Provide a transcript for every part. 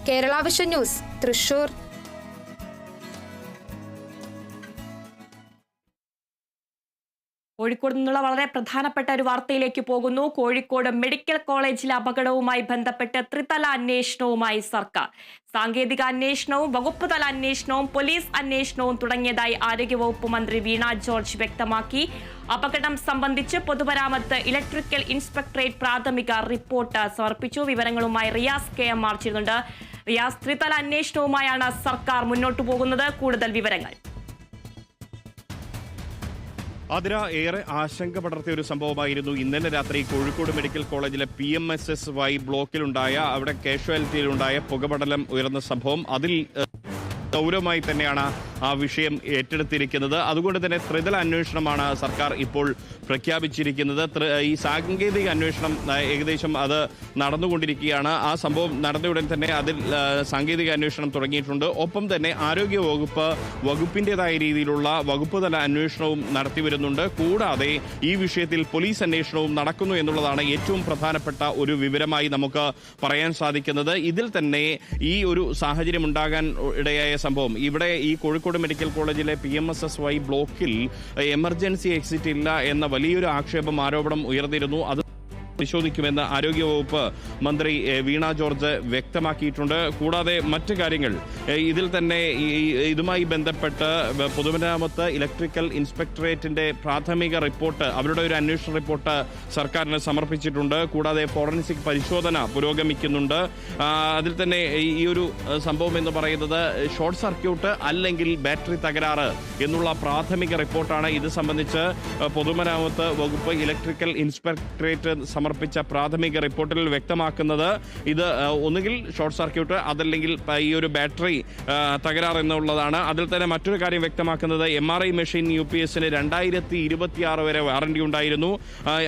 Kerala Vision News, Thrissur. Kozhikode നിന്നുള്ള വളരെ പ്രധാനപ്പെട്ട ഒരു വാർത്തയിലേക്ക് പോകുന്നു. കോഴിക്കോട് മെഡിക്കൽ കോളേജിലെ അപകടവുമായി ബന്ധപ്പെട്ട് ത്രിതല അന്വേഷണവുമായി സർക്കാർ. സാങ്കേതിക അന്വേഷണവും വകുപ്പ് തല അന്വേഷണവും പോലീസ് അന്വേഷണവും തുടങ്ങിയതായി ആരോഗ്യവകുപ്പ് മന്ത്രി വീണ ജോർജ് വ്യക്തമാക്കി. അപകടം സംബന്ധിച്ച് പൊതുമരാമത്ത് ഇലക്ട്രിക്കൽ ഇൻസ്പെക്ടറേറ്റ് പ്രാഥമിക റിപ്പോർട്ട് സമർപ്പിച്ചു. വിവരങ്ങളുമായി റിയാസ് KM ചേരുന്നുണ്ട്. റിയാസ്, ത്രിതല അന്വേഷണവുമായാണ് സർക്കാർ മുന്നോട്ടു പോകുന്നത്. കൂടുതൽ വിവരങ്ങൾ. അതിന് ഏറെ ആശങ്ക പടർത്തിയ ഒരു സംഭവമായിരുന്നു ഇന്നലെ രാത്രി കോഴിക്കോട് മെഡിക്കൽ കോളേജിലെ PMSSY ബ്ലോക്കിലുണ്ടായ അവിടെ കാഷ്വാലിറ്റിയിലുണ്ടായ പുകപടലം ഉയർന്ന സംഭവം. അതിൽ ഗൗരവമായി തന്നെയാണ് ആ വിഷയം ഏറ്റെടുത്തിരിക്കുന്നത്. അതുകൊണ്ട് തന്നെ ത്രിതല അന്വേഷണമാണ് സർക്കാർ ഇപ്പോൾ പ്രഖ്യാപിച്ചിരിക്കുന്നത്. ഈ സാങ്കേതിക അന്വേഷണം ഏകദേശം അത് നടന്നുകൊണ്ടിരിക്കുകയാണ്. ആ സംഭവം നടന്നയുടൻ തന്നെ അതിൽ സാങ്കേതിക അന്വേഷണം തുടങ്ങിയിട്ടുണ്ട്. ഒപ്പം തന്നെ ആരോഗ്യ വകുപ്പിൻ്റെതായ രീതിയിലുള്ള വകുപ്പ് തല അന്വേഷണവും നടത്തിവരുന്നുണ്ട്. കൂടാതെ ഈ വിഷയത്തിൽ പോലീസ് അന്വേഷണവും നടക്കുന്നു എന്നുള്ളതാണ് ഏറ്റവും പ്രധാനപ്പെട്ട ഒരു വിവരമായി നമുക്ക് പറയാൻ സാധിക്കുന്നത്. ഇതിൽ തന്നെ ഈ ഒരു സാഹചര്യം ഉണ്ടാകാൻ ഇടയായ സംഭവം ഇവിടെ ഈ കോഴിക്കോട് മെഡിക്കൽ കോളേജിലെ PMSSY ബ്ലോക്കിൽ എമർജൻസി എക്സിറ്റ് ഇല്ല എന്ന വലിയൊരു ആരോപണം ഉയർന്നിരുന്നു. അത് പരിശോധിക്കുമെന്ന് ആരോഗ്യവകുപ്പ് മന്ത്രി വീണ ജോർജ് വ്യക്തമാക്കിയിട്ടുണ്ട്. കൂടാതെ മറ്റു കാര്യങ്ങൾ ഇതിൽ തന്നെ ഇതുമായി ബന്ധപ്പെട്ട് പൊതുമരാമത്ത് ഇലക്ട്രിക്കൽ ഇൻസ്പെക്ടറേറ്റിന്റെ പ്രാഥമിക റിപ്പോർട്ട്, അവരുടെ ഒരു അന്വേഷണ റിപ്പോർട്ട് സർക്കാരിന് സമർപ്പിച്ചിട്ടുണ്ട്. കൂടാതെ ഫോറൻസിക് പരിശോധന പുരോഗമിക്കുന്നുണ്ട്. അതിൽ തന്നെ ഈ ഒരു സംഭവം എന്ന് പറയുന്നത് ഷോർട്ട് സർക്യൂട്ട് അല്ലെങ്കിൽ ബാറ്ററി തകരാറ് എന്നുള്ള പ്രാഥമിക റിപ്പോർട്ടാണ്. ഇത് സംബന്ധിച്ച് പൊതുമരാമത്ത് വകുപ്പ് ഇലക്ട്രിക്കൽ ഇൻസ്പെക്ടറേറ്റ് സമർപ്പിച്ച പ്രാഥമിക റിപ്പോർട്ടിൽ വ്യക്തമാക്കുന്നത് ഇത് ഒന്നുകിൽ ഷോർട്ട് സർക്യൂട്ട് അതല്ലെങ്കിൽ ഈ ഒരു ബാറ്ററി തകരാറ് എന്നുള്ളതാണ്. അതിൽ തന്നെ മറ്റൊരു കാര്യം വ്യക്തമാക്കുന്നത് MRI മെഷീൻ UPSന് 2026 വരെ വാറന്റി ഉണ്ടായിരുന്നു.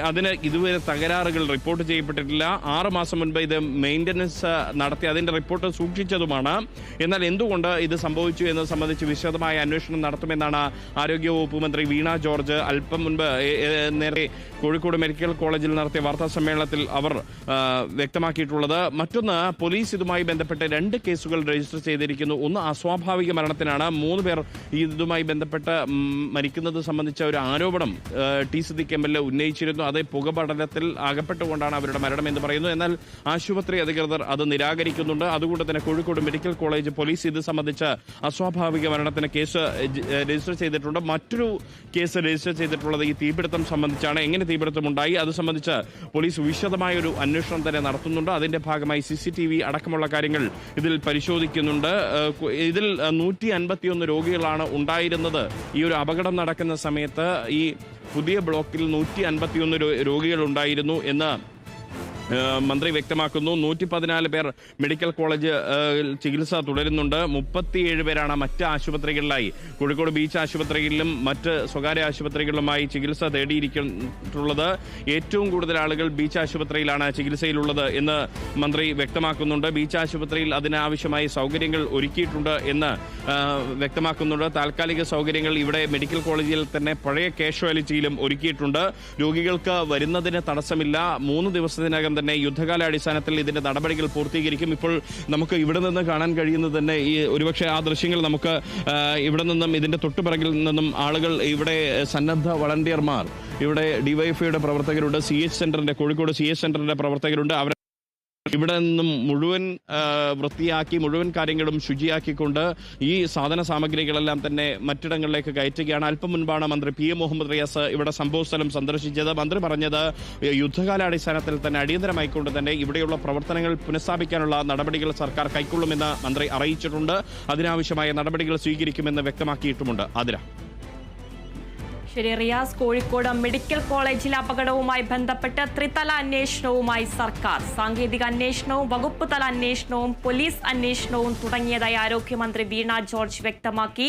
അതിന് ഇതുവരെ തകരാറുകൾ റിപ്പോർട്ട് ചെയ്യപ്പെട്ടിട്ടില്ല. 6 മാസം മുൻപ് ഇത് മെയിൻ്റനൻസ് നടത്തി അതിന്റെ റിപ്പോർട്ട് സൂക്ഷിച്ചതുമാണ്. എന്നാൽ എന്തുകൊണ്ട് ഇത് സംഭവിച്ചു എന്നത് സംബന്ധിച്ച് വിശദമായ അന്വേഷണം നടത്തുമെന്നാണ് ആരോഗ്യവകുപ്പ് മന്ത്രി വീണ ജോർജ് അല്പം മുൻപ് നേരെ കോഴിക്കോട് മെഡിക്കൽ കോളേജിൽ നടത്തിയ വാർത്താ സമ്മേളനത്തിൽ അവർ വ്യക്തമാക്കിയിട്ടുള്ളത്. മറ്റൊന്ന്, പോലീസ് ഇതുമായി ബന്ധപ്പെട്ട് 2 കേസുകൾ രജിസ്റ്റർ ചെയ്തിരിക്കുന്നു. ഒന്ന് അസ്വാഭാവിക മരണത്തിനാണ്. 3 പേർ ഇതുമായി ബന്ധപ്പെട്ട് മരിക്കുന്നത് സംബന്ധിച്ച ഒരു ആരോപണം ടി സിദ്ദിഖ് MLA ഉന്നയിച്ചിരുന്നു. അത് പുകപടലത്തിൽ അകപ്പെട്ടുകൊണ്ടാണ് അവരുടെ മരണം എന്ന് പറയുന്നു. എന്നാൽ ആശുപത്രി അധികൃതർ അത് നിരാകരിക്കുന്നുണ്ട്. അതുകൊണ്ട് തന്നെ കോഴിക്കോട് മെഡിക്കൽ കോളേജ് പോലീസ് ഇത് സംബന്ധിച്ച് അസ്വാഭാവിക മരണത്തിന് കേസ് രജിസ്റ്റർ ചെയ്തിട്ടുണ്ട്. മറ്റൊരു കേസ് രജിസ്റ്റർ ചെയ്തിട്ടുള്ളത് ഈ തീപിടുത്തം സംബന്ധിച്ചാണ്. എങ്ങനെ തീപിടുത്തം ഉണ്ടായി അത് സംബന്ധിച്ച് പോലീസ് വിശദമായ ഒരു അന്വേഷണം തന്നെ നടത്തുന്നുണ്ട്. അതിന്റെ ഭാഗമായി CCTV അടക്കമുള്ള കാര്യങ്ങൾ ഇതിൽ പരിശോധിക്കുന്നുണ്ട്. ഇതിൽ 151 രോഗികളാണ് ഉണ്ടായിരുന്നത്. ഈ ഒരു അപകടം നടക്കുന്ന സമയത്ത് ഈ പുതിയ ബ്ലോക്കിൽ 151 രോഗികൾ ഉണ്ടായിരുന്നു എന്ന് മന്ത്രി വ്യക്തമാക്കുന്നു. 114 പേർ മെഡിക്കൽ കോളേജ് ചികിത്സ തുടരുന്നുണ്ട്. 37 പേരാണ് മറ്റ് ആശുപത്രികളിലായി കോഴിക്കോട് ബീച്ച് ആശുപത്രികളിലും മറ്റ് സ്വകാര്യ ആശുപത്രികളിലുമായി ചികിത്സ തേടിയിരിക്കുന്നുള്ളത്. ഏറ്റവും കൂടുതൽ ആളുകൾ ബീച്ച് ആശുപത്രിയിലാണ് ചികിത്സയിലുള്ളത് എന്ന് മന്ത്രി വ്യക്തമാക്കുന്നുണ്ട്. ബീച്ച് ആശുപത്രിയിൽ അതിനാവശ്യമായ സൗകര്യങ്ങൾ ഒരുക്കിയിട്ടുണ്ട് എന്ന് വ്യക്തമാക്കുന്നുണ്ട്. താൽക്കാലിക സൗകര്യങ്ങൾ ഇവിടെ മെഡിക്കൽ കോളേജിൽ തന്നെ പഴയ കാഷ്വാലിറ്റിയിലും ഒരുക്കിയിട്ടുണ്ട്. രോഗികൾക്ക് വരുന്നതിന് തടസ്സമില്ല. 3 ദിവസത്തിനകം തന്നെ യുദ്ധകാലാടിസ്ഥാനത്തിൽ ഇതിന്റെ നടപടികൾ പൂർത്തീകരിക്കും. ഇപ്പോൾ നമുക്ക് ഇവിടെ നിന്ന് കാണാൻ കഴിയുന്നത് തന്നെ ഈ ഒരുപക്ഷെ ആ ദൃശ്യങ്ങൾ നമുക്ക് ഇവിടെ നിന്നും ഇതിന്റെ തൊട്ടുപിറകിൽ നിന്നും ആളുകൾ ഇവിടെ സന്നദ്ധ വളണ്ടിയർമാർ, ഇവിടെ DYFIയുടെ പ്രവർത്തകരുണ്ട്, കോഴിക്കോട് CH സെന്ററിന്റെ പ്രവർത്തകരുണ്ട്. അവർ ഇവിടെ നിന്നും മുഴുവൻ വൃത്തിയാക്കി മുഴുവൻ കാര്യങ്ങളും ശുചിയാക്കിക്കൊണ്ട് ഈ സാധന സാമഗ്രികളെല്ലാം തന്നെ മറ്റിടങ്ങളിലേക്ക് കയറ്റുകയാണ്. അല്പം മുൻപാണ് മന്ത്രി PM മുഹമ്മദ് റിയാസ് ഇവിടെ സംഭവസ്ഥലം സന്ദർശിച്ചത്. മന്ത്രി പറഞ്ഞത് യുദ്ധകാലാടിസ്ഥാനത്തിൽ തന്നെ അടിയന്തരമായിക്കൊണ്ട് തന്നെ ഇവിടെയുള്ള പ്രവർത്തനങ്ങൾ പുനഃസ്ഥാപിക്കാനുള്ള നടപടികൾ സർക്കാർ കൈക്കൊള്ളുമെന്ന് മന്ത്രി അറിയിച്ചിട്ടുണ്ട്. അതിനാവശ്യമായ നടപടികൾ സ്വീകരിക്കുമെന്ന് വ്യക്തമാക്കിയിട്ടുമുണ്ട്. അതിര ശരി റിയാസ്, കോഴിക്കോട് മെഡിക്കൽ കോളേജിലെ അപകടവുമായി ബന്ധപ്പെട്ട് ത്രിതല അന്വേഷണവുമായി സർക്കാർ. സാങ്കേതിക അന്വേഷണവും വകുപ്പ് തല അന്വേഷണവും പോലീസ് അന്വേഷണവും തുടങ്ങിയതായി ആരോഗ്യമന്ത്രി വീണ ജോർജ് വ്യക്തമാക്കി.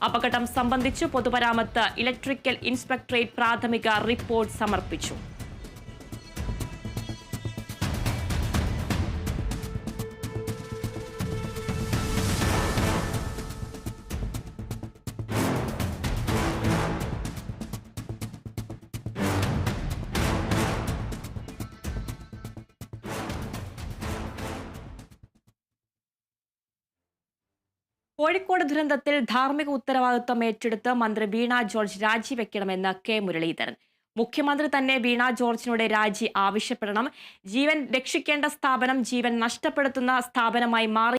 അപകടം സംബന്ധിച്ച് പൊതുമരാമത്ത് ഇലക്ട്രിക്കൽ ഇൻസ്പെക്ടറേറ്റ് പ്രാഥമിക റിപ്പോർട്ട് സമർപ്പിച്ചു. കോഴിക്കോട് ദുരന്തത്തിൽ ധാർമ്മിക ഉത്തരവാദിത്വം ഏറ്റെടുത്ത് മന്ത്രി വീണ ജോർജ് രാജിവെക്കണമെന്ന് കെ മുരളീധരൻ. മുഖ്യമന്ത്രി തന്നെ വീണ ജോർജിനോട് രാജി ആവശ്യപ്പെടണം. ജീവൻ രക്ഷിക്കേണ്ട സ്ഥാപനം ജീവൻ നഷ്ടപ്പെടുത്തുന്ന സ്ഥാപനമായി മാറി